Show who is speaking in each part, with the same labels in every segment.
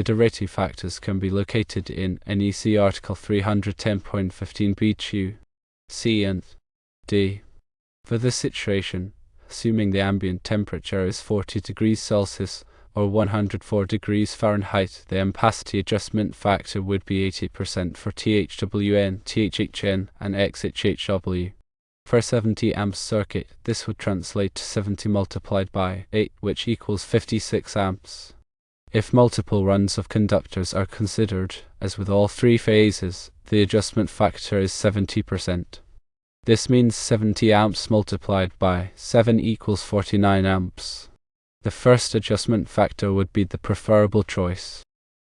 Speaker 1: derating factors can be located in NEC Article 310.15b2, C and D. For this situation, assuming the ambient temperature is 40 degrees Celsius or 104 degrees Fahrenheit, the ampacity adjustment factor would be 80% for THWN, THHN, and XHHW. For a 70 amp circuit, this would translate to 70 multiplied by 8, which equals 56 amps. If multiple runs of conductors are considered, as with all three phases, the adjustment factor is 70%. This means 70 amps multiplied by 7 equals 49 amps. The first adjustment factor would be the preferable choice.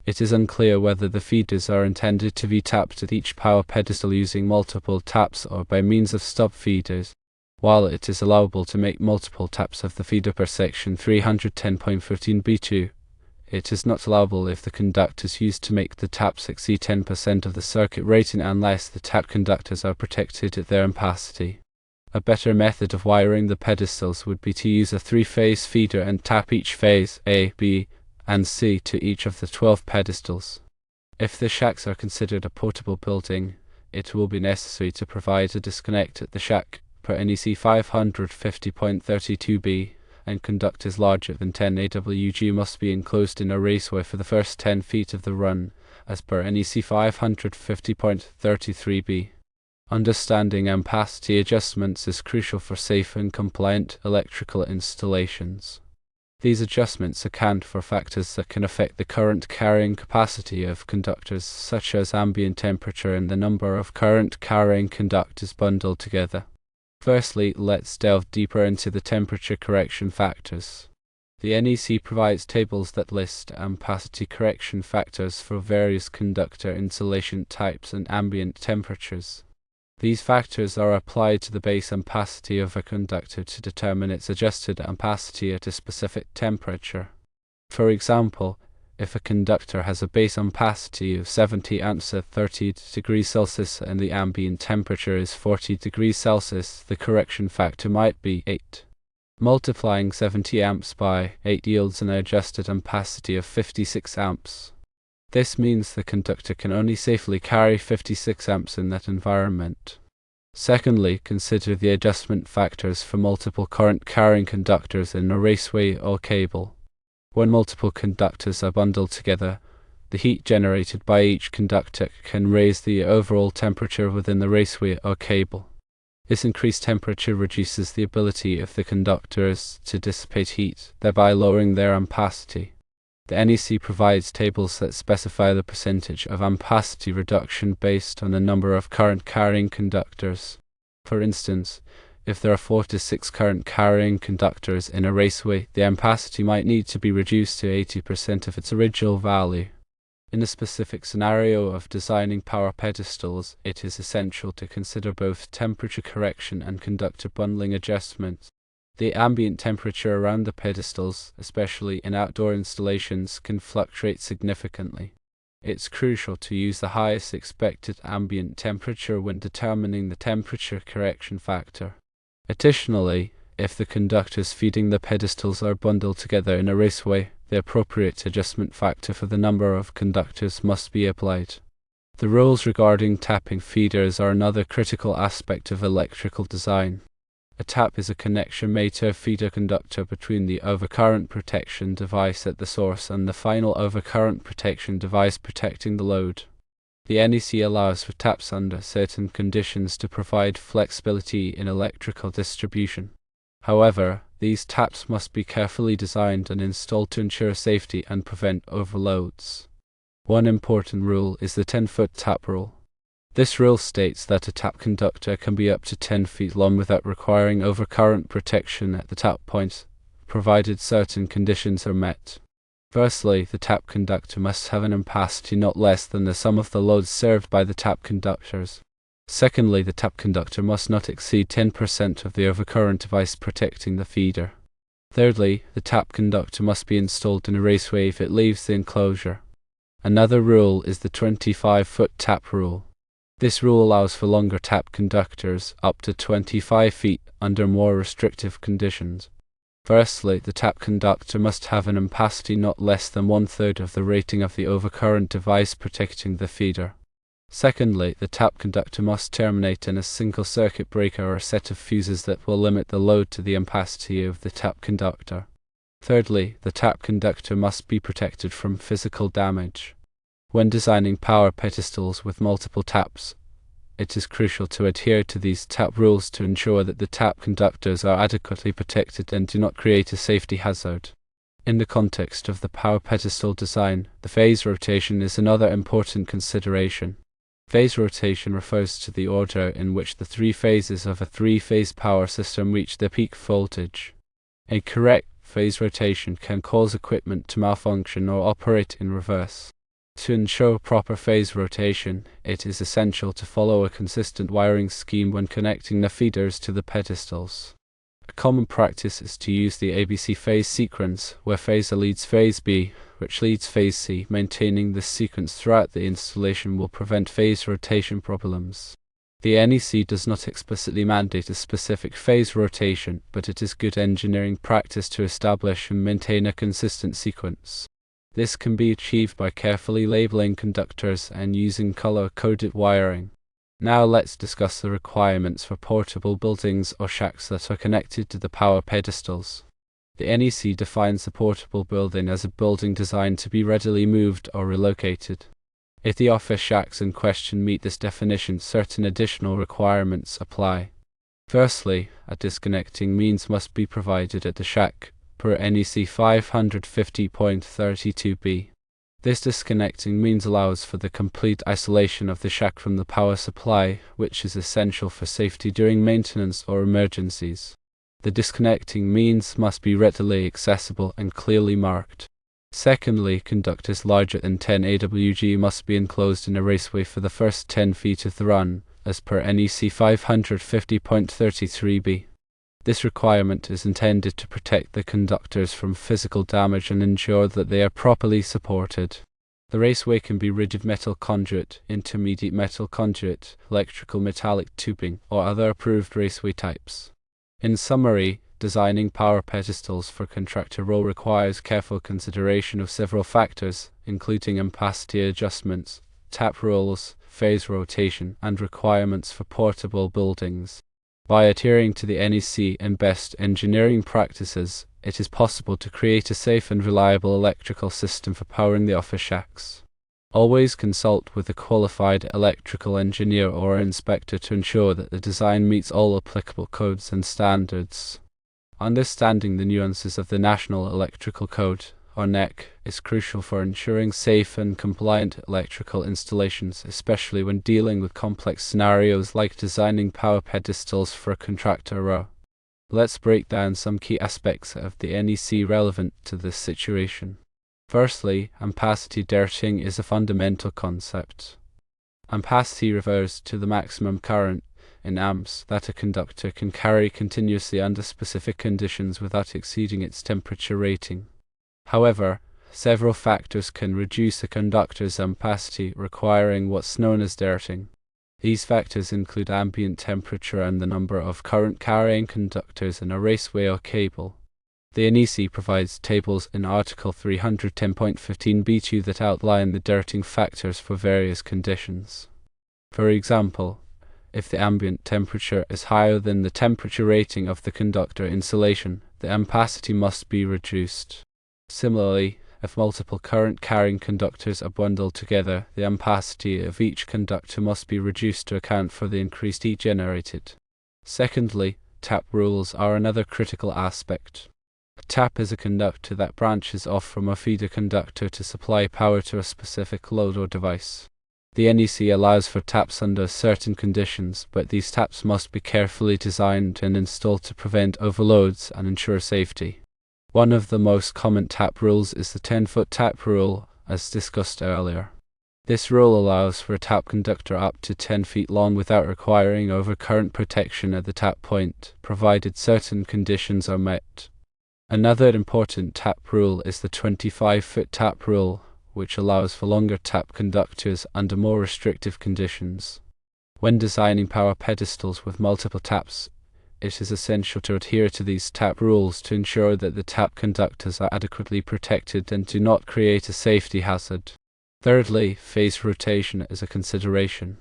Speaker 1: It is unclear whether the feeders are intended to be tapped at each power pedestal using multiple taps or by means of stub feeders. While it is allowable to make multiple taps of the feeder per section 310.15b2, it is not allowable if the conductors used to make the taps exceed 10% of the circuit rating unless the tap conductors are protected at their ampacity. A better method of wiring the pedestals would be to use a three-phase feeder and tap each phase A, B, and C to each of the 12 pedestals. If the shacks are considered a portable building, it will be necessary to provide a disconnect at the shack per NEC 550.32b, and conductors larger than 10 AWG must be enclosed in a raceway for the first 10 feet of the run, as per NEC 550.33b. Understanding ampacity adjustments is crucial for safe and compliant electrical installations. These adjustments account for factors that can affect the current carrying capacity of conductors, such as ambient temperature and the number of current carrying conductors bundled together. Firstly, let's delve deeper into the temperature correction factors. The NEC provides tables that list ampacity correction factors for various conductor insulation types and ambient temperatures. These factors are applied to the base ampacity of a conductor to determine its adjusted ampacity at a specific temperature. For example, if a conductor has a base ampacity of 70 amps at 30 degrees Celsius and the ambient temperature is 40 degrees Celsius, the correction factor might be 8. Multiplying 70 amps by 8 yields an adjusted ampacity of 56 amps. This means the conductor can only safely carry 56 amps in that environment. Secondly, consider the adjustment factors for multiple current carrying conductors in a raceway or cable. When multiple conductors are bundled together, the heat generated by each conductor can raise the overall temperature within the raceway or cable. This increased temperature reduces the ability of the conductors to dissipate heat, thereby lowering their ampacity. The NEC provides tables that specify the percentage of ampacity reduction based on the number of current carrying conductors. For instance, if there are 4 to 6 current carrying conductors in a raceway, the ampacity might need to be reduced to 80% of its original value. In a specific scenario of designing power pedestals, it is essential to consider both temperature correction and conductor bundling adjustments. The ambient temperature around the pedestals, especially in outdoor installations, can fluctuate significantly. It's crucial to use the highest expected ambient temperature when determining the temperature correction factor. Additionally, if the conductors feeding the pedestals are bundled together in a raceway, the appropriate adjustment factor for the number of conductors must be applied. The rules regarding tapping feeders are another critical aspect of electrical design. A tap is a connection made to a feeder conductor between the overcurrent protection device at the source and the final overcurrent protection device protecting the load. The NEC allows for taps under certain conditions to provide flexibility in electrical distribution. However, these taps must be carefully designed and installed to ensure safety and prevent overloads. One important rule is the 10-foot tap rule. This rule states that a tap conductor can be up to 10 feet long without requiring overcurrent protection at the tap point, provided certain conditions are met. Firstly, the tap conductor must have an ampacity not less than the sum of the loads served by the tap conductors. Secondly, the tap conductor must not exceed 10% of the overcurrent device protecting the feeder. Thirdly, the tap conductor must be installed in a raceway if it leaves the enclosure. Another rule is the 25-foot tap rule. This rule allows for longer tap conductors, up to 25 feet, under more restrictive conditions. Firstly, the tap conductor must have an ampacity not less than 1/3 of the rating of the overcurrent device protecting the feeder. Secondly, the tap conductor must terminate in a single circuit breaker or a set of fuses that will limit the load to the ampacity of the tap conductor. Thirdly, the tap conductor must be protected from physical damage. When designing power pedestals with multiple taps, it is crucial to adhere to these tap rules to ensure that the tap conductors are adequately protected and do not create a safety hazard. In the context of the power pedestal design, the phase rotation is another important consideration. Phase rotation refers to the order in which the three phases of a three-phase power system reach their peak voltage. Incorrect phase rotation can cause equipment to malfunction or operate in reverse. To ensure proper phase rotation, it is essential to follow a consistent wiring scheme when connecting the feeders to the pedestals. A common practice is to use the ABC phase sequence, where phase A leads phase B, which leads phase C. Maintaining this sequence throughout the installation will prevent phase rotation problems. The NEC does not explicitly mandate a specific phase rotation, but it is good engineering practice to establish and maintain a consistent sequence. This can be achieved by carefully labeling conductors and using color-coded wiring. Now let's discuss the requirements for portable buildings or shacks that are connected to the power pedestals. The NEC defines a portable building as a building designed to be readily moved or relocated. If the office shacks in question meet this definition, certain additional requirements apply. Firstly, a disconnecting means must be provided at the shack, per NEC 550.32b. This disconnecting means allows for the complete isolation of the shack from the power supply, which is essential for safety during maintenance or emergencies. The disconnecting means must be readily accessible and clearly marked. Secondly, conductors larger than 10 AWG must be enclosed in a raceway for the first 10 feet of the run, as per NEC 550.33b. This requirement is intended to protect the conductors from physical damage and ensure that they are properly supported. The raceway can be rigid metal conduit, intermediate metal conduit, electrical metallic tubing, or other approved raceway types. In summary, designing power pedestals for contractor roll requires careful consideration of several factors, including ampacity adjustments, tap rules, phase rotation, and requirements for portable buildings. By adhering to the NEC and best engineering practices, it is possible to create a safe and reliable electrical system for powering the office shacks. Always consult with a qualified electrical engineer or inspector to ensure that the design meets all applicable codes and standards. Understanding the nuances of the National Electrical Code, or NEC, is crucial for ensuring safe and compliant electrical installations, especially when dealing with complex scenarios like designing power pedestals for a contractor row. Let's break down some key aspects of the NEC relevant to this situation. Firstly, ampacity derating is a fundamental concept. Ampacity refers to the maximum current, in amps, that a conductor can carry continuously under specific conditions without exceeding its temperature rating. However, several factors can reduce a conductor's ampacity, requiring what's known as derating. These factors include ambient temperature and the number of current-carrying conductors in a raceway or cable. The NEC provides tables in Article 310.15b2 that outline the derating factors for various conditions. For example, if the ambient temperature is higher than the temperature rating of the conductor insulation, the ampacity must be reduced. Similarly, if multiple current-carrying conductors are bundled together, the ampacity of each conductor must be reduced to account for the increased heat generated. Secondly, tap rules are another critical aspect. A tap is a conductor that branches off from a feeder conductor to supply power to a specific load or device. The NEC allows for taps under certain conditions, but these taps must be carefully designed and installed to prevent overloads and ensure safety. One of the most common tap rules is the 10-foot tap rule, as discussed earlier. This rule allows for a tap conductor up to 10 feet long without requiring overcurrent protection at the tap point, provided certain conditions are met. Another important tap rule is the 25-foot tap rule, which allows for longer tap conductors under more restrictive conditions. When designing power pedestals with multiple taps, it is essential to adhere to these tap rules to ensure that the tap conductors are adequately protected and do not create a safety hazard. Thirdly, phase rotation is a consideration.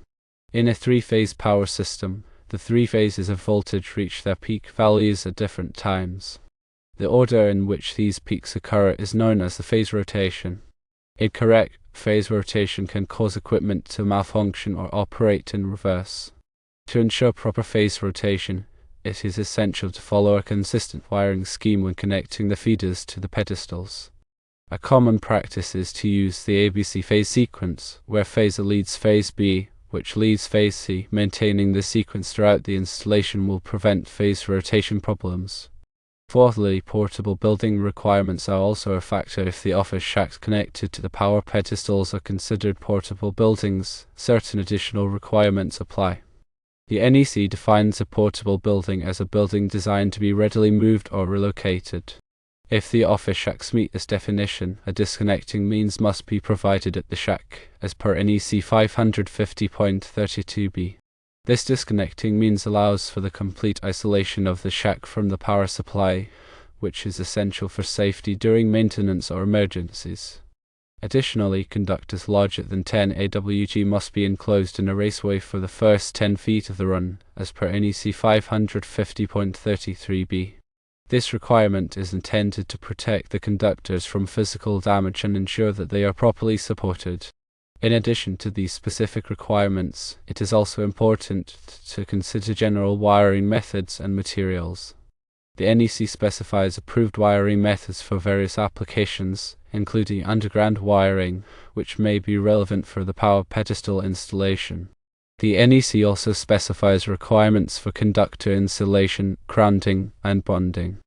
Speaker 1: In a three-phase power system, the three phases of voltage reach their peak values at different times. The order in which these peaks occur is known as the phase rotation. Incorrect phase rotation can cause equipment to malfunction or operate in reverse. To ensure proper phase rotation, it is essential to follow a consistent wiring scheme when connecting the feeders to the pedestals. A common practice is to use the ABC phase sequence, where phase A leads phase B, which leads phase C. Maintaining the sequence throughout the installation will prevent phase rotation problems. Fourthly, portable building requirements are also a factor. If the office shacks connected to the power pedestals are considered portable buildings, certain additional requirements apply. The NEC defines a portable building as a building designed to be readily moved or relocated. If the office shacks meet this definition, a disconnecting means must be provided at the shack, as per NEC 550.32b. This disconnecting means allows for the complete isolation of the shack from the power supply, which is essential for safety during maintenance or emergencies. Additionally, conductors larger than 10 AWG must be enclosed in a raceway for the first 10 feet of the run, as per NEC 550.33b. This requirement is intended to protect the conductors from physical damage and ensure that they are properly supported. In addition to these specific requirements, it is also important to consider general wiring methods and materials. The NEC specifies approved wiring methods for various applications, including underground wiring, which may be relevant for the power pedestal installation. The NEC also specifies requirements for conductor insulation, grounding, and bonding.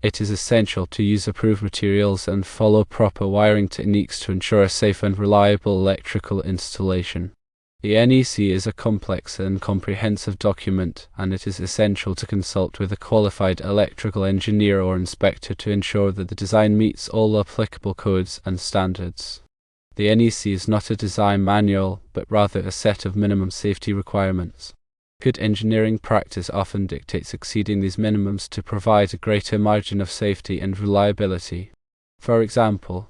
Speaker 1: It is essential to use approved materials and follow proper wiring techniques to ensure a safe and reliable electrical installation. The NEC is a complex and comprehensive document, and it is essential to consult with a qualified electrical engineer or inspector to ensure that the design meets all applicable codes and standards. The NEC is not a design manual, but rather a set of minimum safety requirements. Good engineering practice often dictates exceeding these minimums to provide a greater margin of safety and reliability. For example,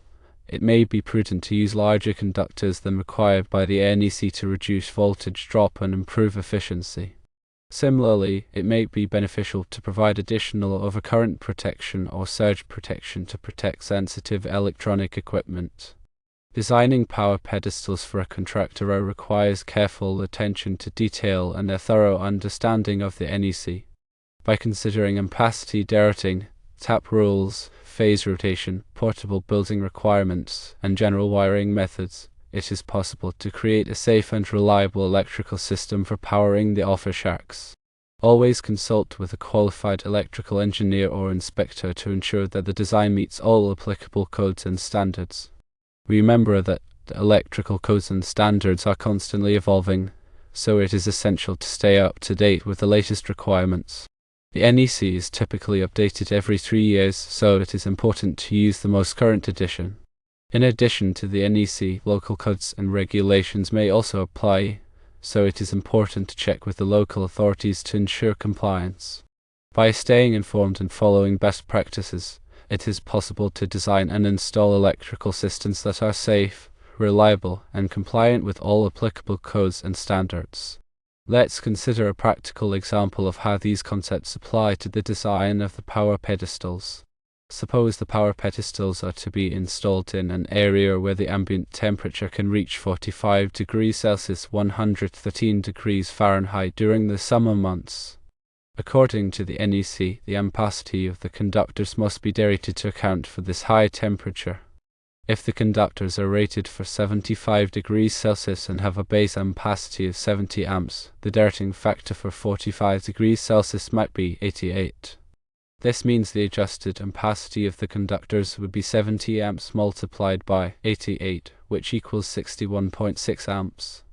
Speaker 1: it may be prudent to use larger conductors than required by the NEC to reduce voltage drop and improve efficiency. Similarly, it may be beneficial to provide additional overcurrent protection or surge protection to protect sensitive electronic equipment. Designing power pedestals for a contractor requires careful attention to detail and a thorough understanding of the NEC. By considering ampacity derating, tap rules, phase rotation, portable building requirements, and general wiring methods, it is possible to create a safe and reliable electrical system for powering the office shacks. Always consult with a qualified electrical engineer or inspector to ensure that the design meets all applicable codes and standards. Remember that the electrical codes and standards are constantly evolving, so it is essential to stay up to date with the latest requirements. The NEC is typically updated every 3 years, so it is important to use the most current edition. In addition to the NEC, local codes and regulations may also apply, so it is important to check with the local authorities to ensure compliance. By staying informed and following best practices, it is possible to design and install electrical systems that are safe, reliable, and compliant with all applicable codes and standards. Let's consider a practical example of how these concepts apply to the design of the power pedestals. Suppose the power pedestals are to be installed in an area where the ambient temperature can reach 45 degrees Celsius 113 degrees Fahrenheit during the summer months. According to the NEC, the ampacity of the conductors must be derated to account for this high temperature. If the conductors are rated for 75 degrees Celsius and have a base ampacity of 70 amps, the derating factor for 45 degrees Celsius might be 88. This means the adjusted ampacity of the conductors would be 70 amps multiplied by 88, which equals 61.6 amps.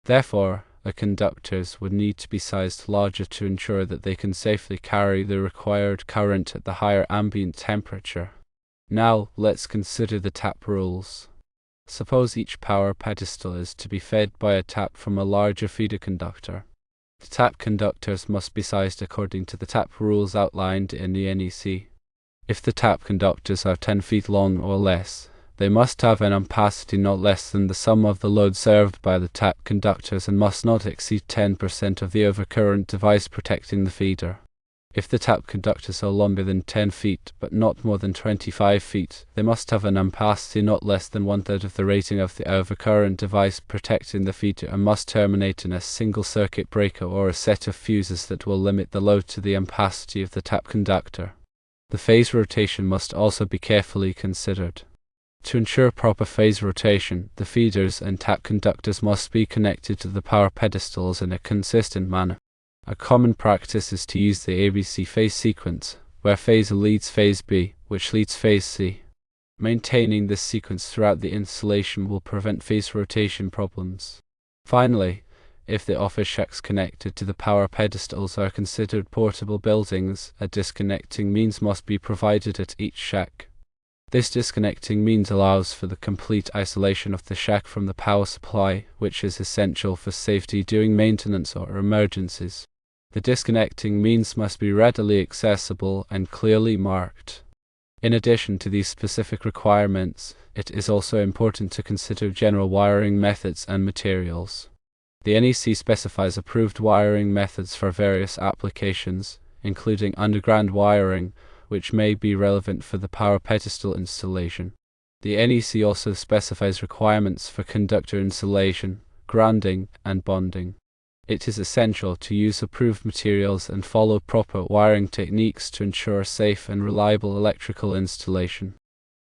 Speaker 1: Therefore, the conductors would need to be sized larger to ensure that they can safely carry the required current at the higher ambient temperature. Now, let's consider the tap rules. Suppose each power pedestal is to be fed by a tap from a larger feeder conductor. The tap conductors must be sized according to the tap rules outlined in the NEC. If the tap conductors are 10 feet long or less, they must have an ampacity not less than the sum of the load served by the tap conductors and must not exceed 10% of the overcurrent device protecting the feeder. If the tap conductors are longer than 10 feet but not more than 25 feet, they must have an ampacity not less than 1/3 of the rating of the overcurrent device protecting the feeder and must terminate in a single circuit breaker or a set of fuses that will limit the load to the ampacity of the tap conductor. The phase rotation must also be carefully considered. To ensure proper phase rotation, the feeders and tap conductors must be connected to the power pedestals in a consistent manner. A common practice is to use the ABC phase sequence, where phase A leads phase B, which leads phase C. Maintaining this sequence throughout the installation will prevent phase rotation problems. Finally, if the office shacks connected to the power pedestals are considered portable buildings, a disconnecting means must be provided at each shack. This disconnecting means allows for the complete isolation of the shack from the power supply, which is essential for safety during maintenance or emergencies. The disconnecting means must be readily accessible and clearly marked. In addition to these specific requirements, it is also important to consider general wiring methods and materials. The NEC specifies approved wiring methods for various applications, including underground wiring, which may be relevant for the power pedestal installation. The NEC also specifies requirements for conductor insulation, grounding, and bonding. It is essential to use approved materials and follow proper wiring techniques to ensure safe and reliable electrical installation.